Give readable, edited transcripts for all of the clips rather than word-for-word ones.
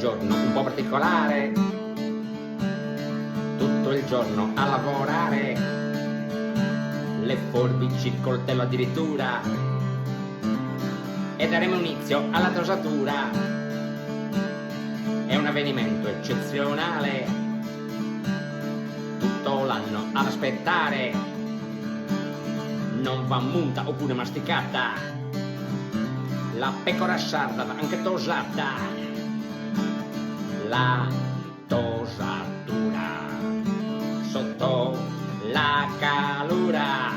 giorno un po' particolare, tutto il giorno a lavorare, le forbici, il coltello addirittura, e daremo inizio alla dosatura. È un avvenimento eccezionale, tutto l'anno ad aspettare, non va munta oppure masticata, la pecora sarda va anche tosata, la tosatura sotto la calura,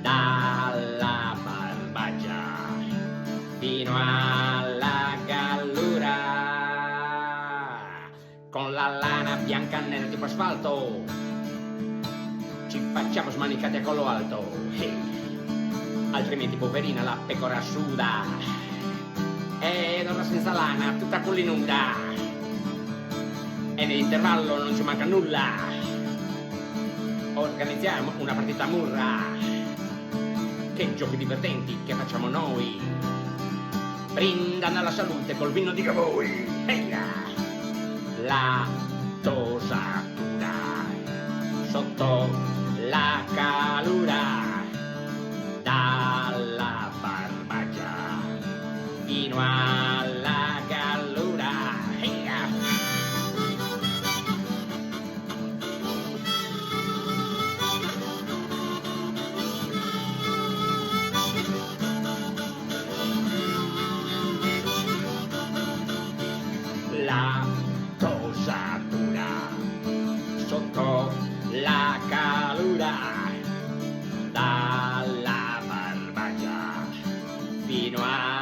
dalla Barbagia fino alla Gallura, con la lana bianca nera tipo asfalto ci facciamo smanicati a collo alto, altrimenti poverina la pecora suda ed ora senza lana tutta nuda, e nell'intervallo non ci manca nulla, organizziamo una partita murra, che giochi divertenti che facciamo noi, brindando alla salute col vino di voi, la tosatura sotto la calura, dalla Barbagia fino alla Gallura. La tosatura sotto la calura, dalla Barbagia fino a